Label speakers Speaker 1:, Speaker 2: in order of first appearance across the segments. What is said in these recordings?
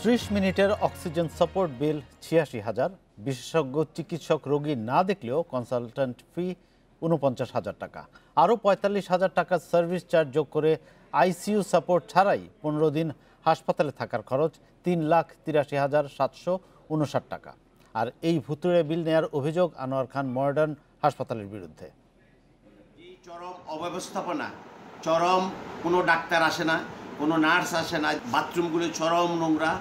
Speaker 1: 30 মিনিটের oxygen support বিল ৮৬,০০০। বিশেষজ্ঞ চিকিৎসক রোগী না দেখলেও কনসালট্যান্ট ফি ৪৯,০০০ টাকা। আরও ৪৫,০০০ টাকা সার্ভিস চার্জ যোগ করে আইসিইউ সাপোর্ট ছাড়াই ১৫ দিন হাসপাতালে থাকার খরচ ৩,৮৩,৭৫৯ টাকা। আর এই ভুতুড়ে বিল নেয়ার অভিযোগ আনোয়ার খান মডার্ন হাসপাতালের বিরুদ্ধে।
Speaker 2: চরম অব্যবস্থাপনা, চরম কোনো ডাক্তার আসে না, কোনো নার্স আসে না, বাথরুমগুলো চরম নোংরা,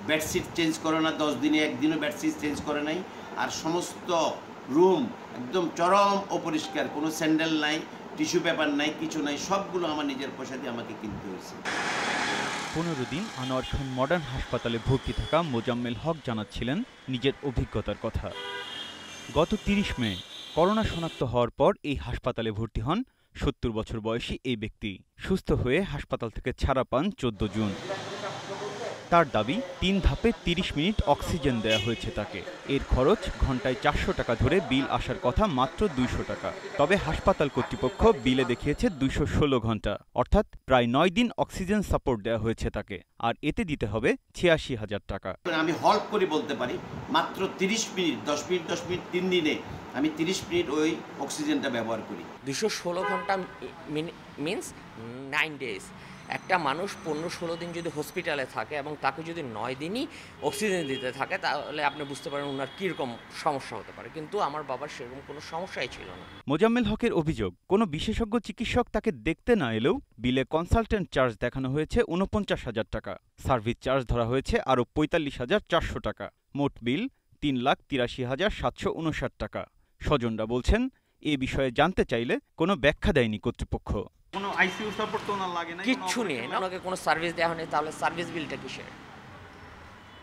Speaker 2: বেডশিট চেঞ্জ করে না, 10 দিনে একদিনও বেডশিট চেঞ্জ করে নাই। আর সমস্ত রুম একদম চরম অপরিষ্কার, কোনো স্যান্ডেল নাই, টিস্যু পেপার নাই, কিছু নাই, সবগুলো আমার নিজের পয়সা দিয়ে আমাকে কিনতে হয়েছে।
Speaker 3: 15 দিন আনোয়ার খান মডার্ন হাসপাতালে ভর্তি থাকা মোজাম্মেল হক জানাচ্ছিলেন নিজের অভিজ্ঞতার কথা। গত 30 মে করোনা শনাক্ত হওয়ার পর এই হাসপাতালে ভর্তি হন 70 বছর বয়সী এই ব্যক্তি। সুস্থ হয়ে হাসপাতাল থেকে ছাড়া পান 14 জুন। তার দাবি 3 ধাপে 30 মিনিট অক্সিজেন দেয়া হয়েছে তাকে। এর খরচ ঘন্টায় 400 টাকা ধরে বিল আসার কথা মাত্র 200 টাকা। তবে হাসপাতাল কর্তৃপক্ষ বিলে দেখিয়েছে 216 ঘন্টা, অর্থাৎ প্রায় 9 দিন অক্সিজেন সাপোর্ট দেওয়া হয়েছে তাকে। আর এতে দিতে হবে ৮৬,০০০ টাকা।
Speaker 2: আমি হল্প করে বলতে পারি মাত্র 30 মিনিট, 10 মিনিট 10 মিনিট 3 দিনে আমি 30 মিনিট ওই অক্সিজেনটা ব্যবহার করি।
Speaker 4: 216 ঘন্টা মিন্স 9 ডেজ। একটা মানুষ 15-16 দিন যদি হসপিটালে থাকে এবং তাকে যদি 9 দিনই অক্সিজেন দিতে থাকে, তাহলে আপনি বুঝতে পারেন ওনার কীরকম সমস্যা হতে পারে। কিন্তু আমার বাবার সেরকম কোনো সমস্যাই ছিল না।
Speaker 3: মোজাম্মেল হকের অভিযোগ, কোনো বিশেষজ্ঞ চিকিৎসক তাকে দেখতে না এলেও বিলে কনসালটেন্ট চার্জ দেখানো হয়েছে ৪৯,০০০ টাকা। সার্ভিস চার্জ ধরা হয়েছে আরও ৪৫,৪০০ টাকা। মোট বিল ৩,৮৩,৭৫৯ টাকা। স্বজনরা বলছেন, এ বিষয়ে জানতে চাইলে কোনো ব্যাখ্যা দেয়নি কর্তৃপক্ষ।
Speaker 5: কোনো আইসিইউ সাপোর্ট তো ওনার লাগে না,
Speaker 4: কিচ্ছু নেই, ওনাকে কোনো সার্ভিস দেওয়া হয়নি। তাহলে সার্ভিস বিলটা কিসের?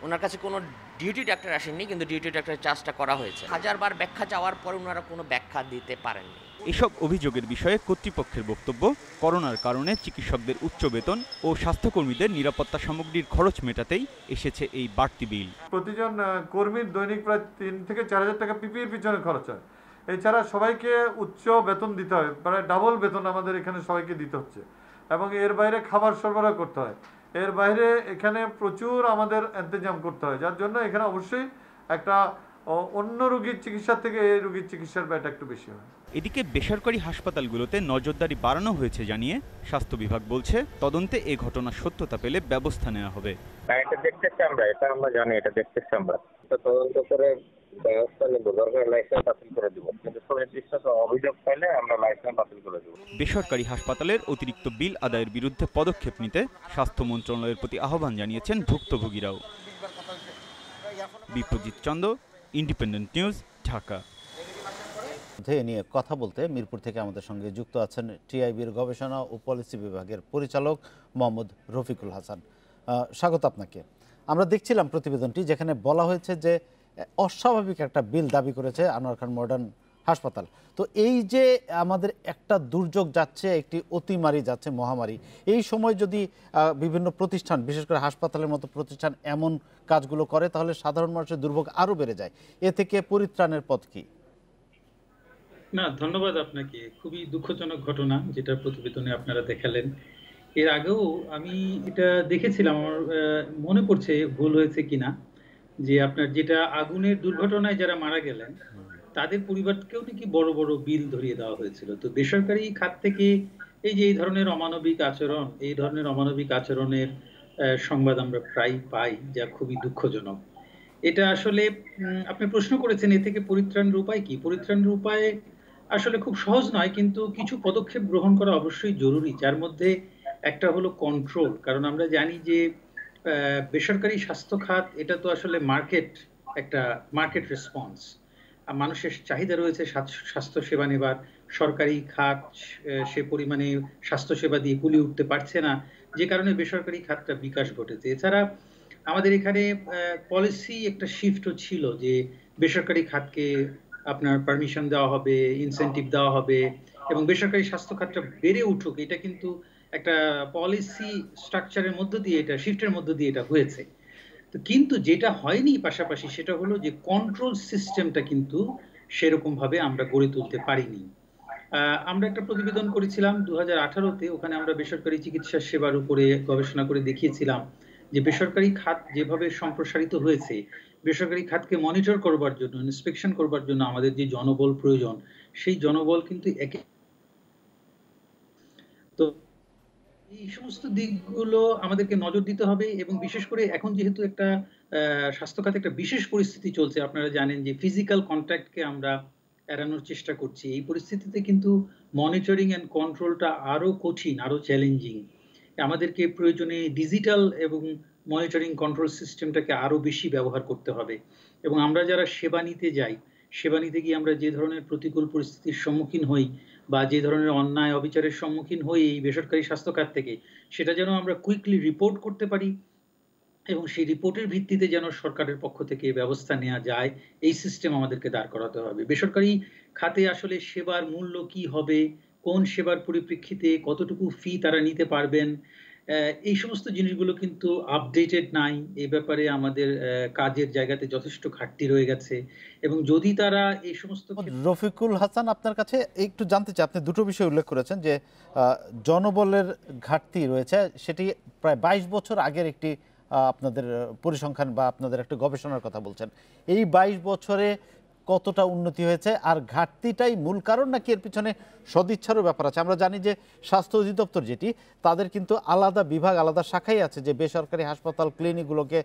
Speaker 4: ওনার কাছে কোনো ডিউটি ডাক্তার আসেননি, কিন্তু ডিউটি ডাক্তারের চার্জটা করা হয়েছে। 1000 বার ব্যাখ্যা চাওয়ার পর ওনারা কোনো ব্যাখ্যা দিতে পারেননি।
Speaker 3: এসব অভিযোগের বিষয়ে কর্তৃপক্ষের বক্তব্য, করোনার কারণে চিকিৎসকদের উচ্চ বেতন ও স্বাস্থ্যকর্মীদের নিরাপত্তা সামগ্রীর খরচ মেটাতেই এসেছে এই বাড়তি বিল।
Speaker 6: প্রতিজন কর্মীর দৈনিক প্রায় 3 থেকে 4,000 টাকা পিপিইর পিছনে খরচ হয়। এছাড়া সবাইকে উচ্চ বেতন দিতে হয়, প্রায় ডাবল বেতন আমাদের এখানে সবাইকে দিতে হচ্ছে, এবং এর বাইরে খাবার সরবরাহ করতে হয়। এর বাইরে এখানে প্রচুর আমাদের ইন্তজাম করতে হয়, যার জন্য এখানে অবশ্যই একটা অন্য রোগীর চিকিৎসার থেকে এই রোগীর চিকিৎসার ব্যয়টা একটু বেশি হয়।
Speaker 3: এদিকে বেসরকারি হাসপাতালগুলোতে নজরদারি বাড়ানো হয়েছে জানিয়ে স্বাস্থ্য বিভাগ বলছে, তদন্তে এ ঘটনার সত্যতা পেলে ব্যবস্থা নেওয়া হবে।
Speaker 7: এটা দেখতেছি আমরা, এটা আমরা জানি, এটা দেখতেছি আমরা, তদন্ত করে ব্যবস্থা নেব, দরকার লাইসেন্স বাতিল করে দেবো, কিন্তু সুনির্দিষ্ট অভিযোগ পাইলে আমরা লাইসেন্স বাতিল করে দেবো।
Speaker 3: বেসরকারি হাসপাতালের অতিরিক্ত বিল আদায়ের বিরুদ্ধে পদক্ষেপ নিতে স্বাস্থ্য মন্ত্রণালয়ের প্রতি আহ্বান জানিয়েছেন ভুক্তভোগীরাও। বিপ্রজিৎ চন্দ্র, ইন্ডিপেন্ডেন্ট নিউজ, ঢাকা।
Speaker 1: এ নিয়ে কথা বলতে মিরপুর থেকে আমাদের সঙ্গে যুক্ত আছেন টিআইবির গবেষণা ও পলিসি বিভাগের পরিচালক মোহাম্মদ রফিকুল হাসান। স্বাগত আপনাকে। আমরা দেখছিলাম প্রতিবেদনটি, যেখানে বলা হয়েছে যে অস্বাভাবিক একটা বিল দাবি করেছে আনোয়ার খান মডার্ন হাসপাতাল। তো এই যে আমাদের একটা দুর্যোগ যাচ্ছে, একটি অতিমারি যাচ্ছে, মহামারী, এই সময় যদি বিভিন্ন প্রতিষ্ঠান, বিশেষ করে হাসপাতালের মতো প্রতিষ্ঠান এমন কাজগুলো করে, তাহলে সাধারণ মানুষের দুর্ভোগ আরও বেড়ে যায়। এ থেকে পরিত্রাণের পথ কি?
Speaker 5: না, ধন্যবাদ আপনাকে। খুবই দুঃখজনক ঘটনা যেটা প্রতিবেদনে আপনারা দেখালেন। এর আগেও আমি এটা দেখেছিলাম, আমার মনে পড়ছে ভুল হয়েছে কিনা, যে আপনার যেটা আগুনের দুর্ঘটনায় যারা মারা গেলেন তাদের পরিবারকেও নাকি বড় বড় বিল ধরিয়ে দেওয়া হয়েছিল। তো বেসরকারি খাত থেকে এই ধরনের অমানবিক আচরণের সংবাদ আমরা প্রায় পাই, যা খুবই দুঃখজনক। এটা আসলে আপনি প্রশ্ন করেছেন, এ থেকে পরিত্রাণের উপায় কি? পরিত্রাণের উপায় আসলে খুব সহজ নয়, কিন্তু কিছু পদক্ষেপ গ্রহণ করা অবশ্যই জরুরি, যার মধ্যে একটা হলো কন্ট্রোল। কারণ আমরা জানি যে বেসরকারি স্বাস্থ্য খাত এটা তো আসলে একটা মার্কেট রেসপন্স। মানুষের চাহিদা রয়েছে স্বাস্থ্য সেবা নেবার, সরকারি খাত সে পরিমাণে স্বাস্থ্যসেবা দিয়ে কুলিয়ে উঠতে পারছে না, যে কারণে বেসরকারি খাতটা বিকাশ ঘটেছে। এছাড়া আমাদের এখানে পলিসি একটা শিফটও ছিল যে বেসরকারি খাতকে আপনার পারমিশন দেওয়া হবে, ইনসেন্টিভ দেওয়া হবে এবং বেসরকারি স্বাস্থ্য খাতটা বেড়ে উঠুক। এটা কিন্তু একটা পলিসি স্ট্রাকচারের মধ্য দিয়ে, এটা শিফটের মধ্য দিয়ে এটা হয়েছে। তো কিন্তু যেটা হয়নি পাশাপাশি সেটা হলো যে কন্ট্রোল সিস্টেমটা কিন্তু সেরকম ভাবে আমরা গড়ে তুলতে পারিনি। আমরা একটা প্রতিবেদন করেছিলাম 2018-তে, ওখানে আমরা বেসরকারি চিকিৎসা সেবার উপরে গবেষণা করে দেখিয়েছিলাম যে বেসরকারি খাত যেভাবে সম্প্রসারিত হয়েছে, বেসরকারি খাতকে মনিটর করবার জন্য, ইন্সপেকশন করবার জন্য আমাদের যে জনবল প্রয়োজন, সেই জনবল কিন্তু তো এই সমস্ত দিকগুলো আমাদেরকে নজর দিতে হবে। এবং বিশেষ করে এখন যেহেতু একটা স্বাস্থ্য খাতে একটা বিশেষ পরিস্থিতি চলছে, আপনারা জানেন যে ফিজিক্যাল কন্ট্যাক্টকে আমরা এড়ানোর চেষ্টা করছি। এই পরিস্থিতিতে কিন্তু মনিটরিং অ্যান্ড কন্ট্রোলটা আরো কঠিন, আরো চ্যালেঞ্জিং। আমাদেরকে প্রয়োজনে ডিজিটাল এবং মনিটরিং কন্ট্রোল সিস্টেমটাকে আরো বেশি ব্যবহার করতে হবে। এবং আমরা যারা সেবা নিতে যাই, সেবা নিতে গিয়ে আমরা যে ধরনের প্রতিকূল পরিস্থিতির সম্মুখীন হই বা যে ধরনের অন্যায় অবিচারের সম্মুখীন হই এই বেসরকারি স্বাস্থ্য খাত থেকে, সেটা যেন আমরা কুইকলি রিপোর্ট করতে পারি এবং সেই রিপোর্টের ভিত্তিতে যেন সরকারের পক্ষ থেকে ব্যবস্থা নেওয়া যায়, এই সিস্টেম আমাদেরকে দাঁড় করাতে হবে। বেসরকারি খাতে আসলে সেবার মূল্য কি হবে, কোন সেবার পরিপ্রেক্ষিতে কতটুকু ফি তারা নিতে পারবেন, এই সমস্ত জিনিসগুলো কিন্তু আপডেটেড নাই। এই ব্যাপারে আমাদের কাজের জায়গাতে যথেষ্ট ঘাটতি রয়ে গেছে। এবং যদি তারা এই সমস্ত
Speaker 1: রফিকুল হাসান, আপনার কাছে একটু জানতে চাই, আপনি দুটো বিষয় উল্লেখ করেছেন যে জনবলের ঘাটতি রয়েছে, সেটি প্রায় 22 বছর আগের একটি আপনাদের পরিসংখ্যান বা আপনাদের একটা গবেষণার কথা বলছেন। এই 22 বছরে কতটা উন্নতি হয়েছে, আর ঘাটতিটাই মূল কারণ নাকি এর পিছনে সদিচ্ছারও ব্যাপার আছে? আমরা জানি যে স্বাস্থ্য অধিদপ্তর যেটি, তাদের কিন্তু আলাদা বিভাগ, আলাদা শাখাই আছে যে বেসরকারি হাসপাতাল ক্লিনিকগুলোকে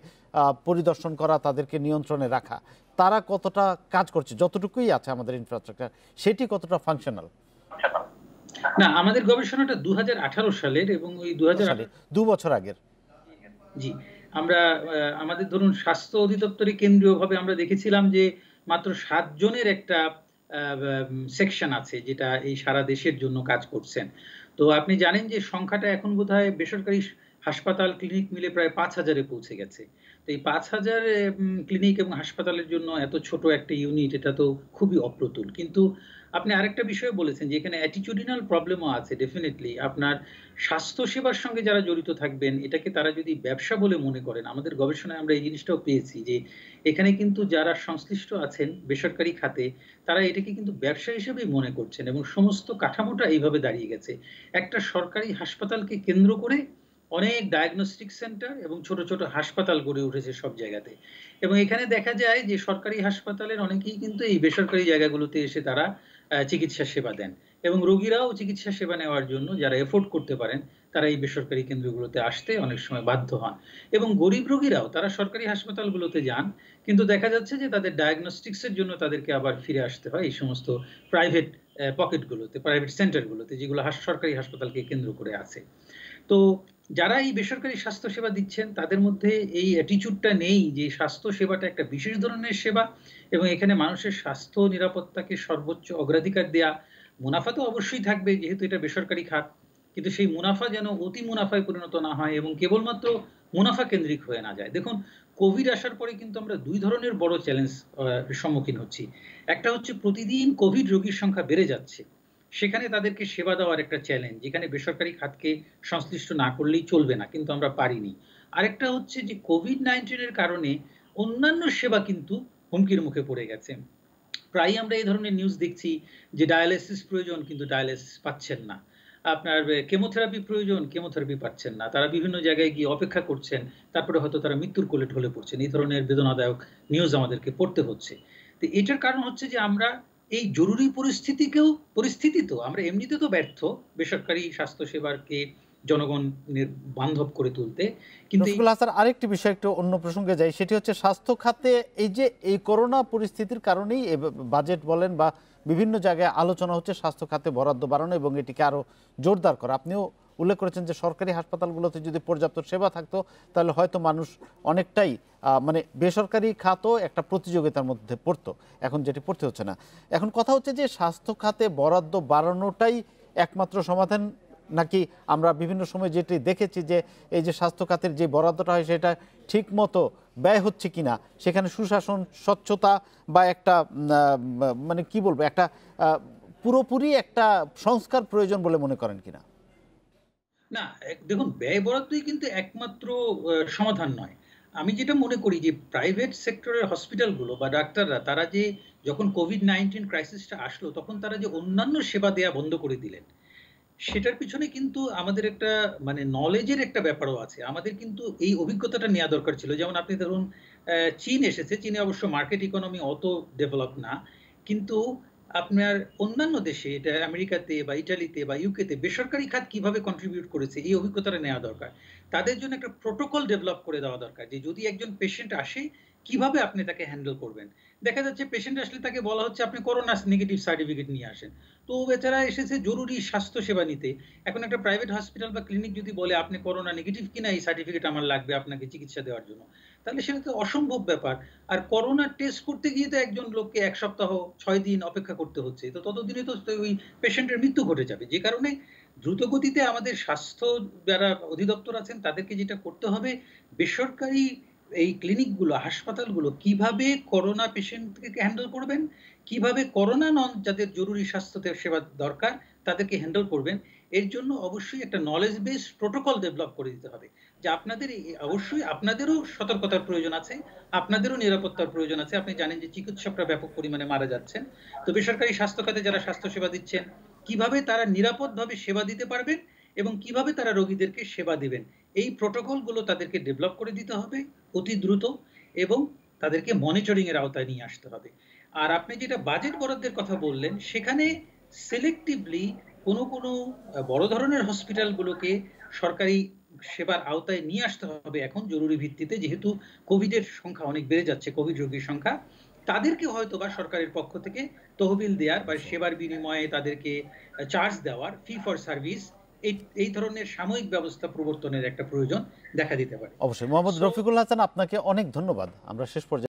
Speaker 1: পরিদর্শন করা, তাদেরকে নিয়ন্ত্রণে রাখা। তারা কতটা কাজ করছে, যতটুকুই আছে আমাদের ইনফ্রাস্ট্রাকচার, সেটি কতটা ফাংশনাল?
Speaker 5: না, আমাদের গবেষণাটা 2018 সালের এবং ওই
Speaker 1: 2 বছর আগের।
Speaker 5: জি, আমরা আমাদের ধরুন স্বাস্থ্য অধিদপ্তরে কেন্দ্রীয়ভাবে আমরা দেখেছিলাম যে মাত্র 7 জনের একটা সেকশন আছে যেটা এই সারা দেশের জন্য কাজ করছেন। তো আপনি জানেন যে সংখ্যাটা এখন বোধহয় বেসরকারি হাসপাতাল ক্লিনিক মিলে প্রায় 5000-এ পৌঁছে গেছে। তো এই 5000 ক্লিনিক এবং হাসপাতালের জন্য এত ছোট একটা ইউনিট, এটা তো খুবই অপ্রতুল। কিন্তু আপনি আরেকটা বিষয় বলেছেন যে এখানে অ্যাটিটিউডিনাল প্রবলেমও আছে। ডেফিনেটলি আপনার স্বাস্থ্য সেবার সঙ্গে যারা জড়িত থাকবেন, এটাকে তারা যদি ব্যবসা বলে মনে করেন, আমাদের গবেষণায় আমরা এই জিনিসটাও পেয়েছি যে এখানে কিন্তু যারা সংশ্লিষ্ট আছেন বেসরকারি খাতে, তারা এটাকে কিন্তু ব্যবসা হিসেবেই মনে করছেন এবং সমস্ত কাঠামোটা এইভাবে দাঁড়িয়ে গেছে। একটা সরকারি হাসপাতালকে কেন্দ্র করে অনেক ডায়াগনস্টিক সেন্টার এবং ছোট ছোট হাসপাতাল গড়ে উঠেছে সব জায়গাতে। এবং এখানে দেখা যায় যে সরকারি হাসপাতালের অনেকেই কিন্তু এই বেসরকারি জায়গাগুলোতে এসে তারা চিকিৎসা সেবা দেন এবং রোগীরাও চিকিৎসা সেবা নেওয়ার জন্য যারা এফোর্ড করতে পারেন তারা এই বেসরকারি কেন্দ্রগুলোতে আসতে অনেক সময় বাধ্য হন। এবং গরিব রোগীরাও তারা সরকারি হাসপাতালগুলোতে যান, কিন্তু দেখা যাচ্ছে যে তাদের ডায়াগনস্টিক্সের জন্য তাদেরকে আবার ফিরে আসতে হয় এই সমস্ত প্রাইভেট পকেটগুলোতে, প্রাইভেট সেন্টারগুলোতে, যেগুলো সরকারি হাসপাতালকে কেন্দ্র করে আছে। তো যারা এই বেসরকারি স্বাস্থ্য সেবা দিচ্ছেন তাদের মধ্যে এই অ্যাটিটিউডটা নেই যে স্বাস্থ্য সেবাটা একটা বিশেষ ধরনের সেবা এবং এখানে মানুষের স্বাস্থ্য নিরাপত্তাকে সর্বোচ্চ অগ্রাধিকার দেয়া। মুনাফা তো অবশ্যই থাকবে যেহেতু এটা বেসরকারি খাত, কিন্তু সেই মুনাফা যেন অতি মুনাফায় পরিণত না হয় এবং কেবলমাত্র মুনাফা কেন্দ্রিক হয়ে না যায়। দেখুন, কোভিড আসার পরে কিন্তু আমরা দুই ধরনের বড় চ্যালেঞ্জ সম্মুখীন হচ্ছি। একটা হচ্ছে প্রতিদিন কোভিড রোগীর সংখ্যা বেড়ে যাচ্ছে, সেখানে তাদেরকে সেবা দেওয়ার একটা চ্যালেঞ্জ, যেখানে বেসরকারি খাতকে সংশ্লিষ্ট না করলেই চলবে না, কিন্তু আমরা পারিনি। আরেকটা হচ্ছে যে কোভিড-19 কারণে অন্যান্য সেবা কিন্তু হুমকির মুখে পড়ে গেছে। প্রায়ই আমরা এই ধরনের নিউজ দেখছি যে ডায়ালিসিস প্রয়োজন কিন্তু ডায়ালিসিস পাচ্ছেন না, আপনার কেমোথেরাপি প্রয়োজন কেমোথেরাপি পাচ্ছেন না, তারা বিভিন্ন জায়গায় গিয়ে অপেক্ষা করছেন, তারপরে হয়তো তারা মৃত্যুর কোলে ঢলে পড়ছেন। এই ধরনের বেদনাদায়ক নিউজ আমাদেরকে পড়তে হচ্ছে। তো এটার কারণ হচ্ছে যে আমরা এই জরুরি পরিস্থিতি তো আমরা এমনিতে তো ব্যর্থ বেসরকারি স্বাস্থ্য সেবাকে জনগণের বান্ধব করে তুলতে। কিন্তু
Speaker 1: আরেকটি বিষয়, একটু অন্য প্রসঙ্গে যাই, সেটি হচ্ছে স্বাস্থ্য খাতে এই করোনা পরিস্থিতির কারণেই বাজেট বলেন বা বিভিন্ন জায়গায় আলোচনা হচ্ছে স্বাস্থ্য খাতে বরাদ্দ বাড়ানো এবং এটিকে আরো জোরদার করা। আপনিও উল্লেখ করেছেন যে সরকারি হাসপাতালগুলোতে যদি পর্যাপ্ত সেবা থাকতো তাহলে হয়তো মানুষ অনেকটাই মানে বেসরকারি খাতও একটা প্রতিযোগিতার মধ্যে পড়তো, এখন যেটি পড়তে হচ্ছে না। এখন কথা হচ্ছে যে স্বাস্থ্য খাতে বরাদ্দ বাড়ানোটাই একমাত্র সমাধান, নাকি আমরা বিভিন্ন সময় যেটি দেখেছি যে এই যে স্বাস্থ্য খাতের যে বরাদ্দটা হয় সেটা ঠিক মতো ব্যয় হচ্ছে কিনা, সেখানে সুশাসন, স্বচ্ছতা বা একটা মানে কি বলবো, একটা পুরোপুরি একটা সংস্কার প্রয়োজন বলে মনে করেন কিনা?
Speaker 5: না, দেখুন, ব্যয় বরাদ্দই কিন্তু একমাত্র সমাধান নয়। আমি যেটা মনে করি যে প্রাইভেট সেক্টরের হসপিটালগুলো বা ডাক্তাররা তারা যে যখন কোভিড-19 ক্রাইসিসটা আসলো তখন তারা যে অন্যান্য সেবা দেয়া বন্ধ করে দিলেন, সেটার পিছনে কিন্তু আমাদের একটা মানে নলেজের একটা ব্যাপারও আছে। আমাদের কিন্তু এই অভিজ্ঞতাটা নেওয়া দরকার ছিল। যেমন আপনি ধরুন চীন এসেছে, চীনে অবশ্য মার্কেট ইকোনমি অত ডেভেলপ না, কিন্তু আপনার অন্যান্য দেশে, এটা আমেরিকাতে বা ইটালিতে বা ইউকেতে বেসরকারি খাত কিভাবে কন্ট্রিবিউট করেছে এই অভিজ্ঞতাটা নেওয়া দরকার। তাদের জন্য একটা প্রোটোকল ডেভেলপ করে দেওয়া দরকার যে যদি একজন পেশেন্ট আসে কিভাবে আপনি তাকে হ্যান্ডেল করবেন। দেখা যাচ্ছে পেশেন্ট আসলে তাকে বলা হচ্ছে আপনি করোনা নেগেটিভ সার্টিফিকেট নিয়ে আসেন, তো ও বেচারা এসেছে জরুরি স্বাস্থ্য সেবা নিতে। এখন একটা প্রাইভেট হসপিটাল বা ক্লিনিক যদি বলে আপনি করোনা নেগেটিভ কিনা এই সার্টিফিকেট আমার লাগবে আপনাকে চিকিৎসা দেওয়ার জন্য, তাহলে সেটা তো অসম্ভব ব্যাপার। আর করোনা টেস্ট করতে গিয়ে তো একজন লোককে 1 সপ্তাহ 6 দিন অপেক্ষা করতে হচ্ছে, তো ততদিনে তো ওই পেশেন্টের মৃত্যু ঘটে যাবে। যে কারণে দ্রুত গতিতে আমাদের স্বাস্থ্য যারা অধিদপ্তর আছেন তাদেরকে যেটা করতে হবে, বেসরকারি এই ক্লিনিকগুলো, হাসপাতালগুলো কিভাবে করোনা পেশেন্টকে হ্যান্ডেল করবেন, কিভাবে করোনা নন যাদের জরুরি স্বাস্থ্য সেবা দরকার তাদেরকে হ্যান্ডেল করবেন, এর জন্য অবশ্যই একটা নলেজ বেস প্রোটোকল ডেভেলপ করে দিতে হবে। যে আপনাদের অবশ্যই আপনাদেরও সতর্কতার প্রয়োজন আছে, আপনাদেরও নিরাপত্তার প্রয়োজন আছে। আপনি জানেন যে চিকিৎসকরা ব্যাপক পরিমাণে মারা যাচ্ছেন, তো বেসরকারি স্বাস্থ্য খাতে যারা স্বাস্থ্য সেবা দিচ্ছেন কিভাবে তারা নিরাপদভাবে সেবা দিতে পারবেন এবং কিভাবে তারা রোগীদেরকে সেবা দিবেন, এই প্রোটোকলগুলো তাদেরকে ডেভেলপ করে দিতে হবে অতি দ্রুত এবং তাদেরকে মনিটরিং এর আওতায় নিয়ে আসতে হবে। আর আপনি যেটা বাজেট বরাদ্দের কথা বললেন, সেখানে সিলেক্টিভলি কোনো কোনো বড় ধরনের হসপিটালগুলোকে সরকারি সেবার আওতায় নিয়ে আসতে হবে এখন জরুরি ভিত্তিতে, যেহেতু কোভিডের সংখ্যা অনেক বেড়ে যাচ্ছে, কোভিড রোগীর সংখ্যা, তাদেরকে হয়তো বা সরকারের পক্ষ থেকে তহবিল দেওয়ার বা সেবার বিনিময়ে তাদেরকে চার্জ দেওয়ার, ফি ফর সার্ভিস, এই ধরনের সাময়িক ব্যবস্থা প্রবর্তনের একটা প্রয়োজন দেখা দিতে পারে।
Speaker 1: অবশ্যই। মোহাম্মদ রফিকুল হাসান, আপনাকে অনেক ধন্যবাদ। আমরা শেষ পর্যায়ে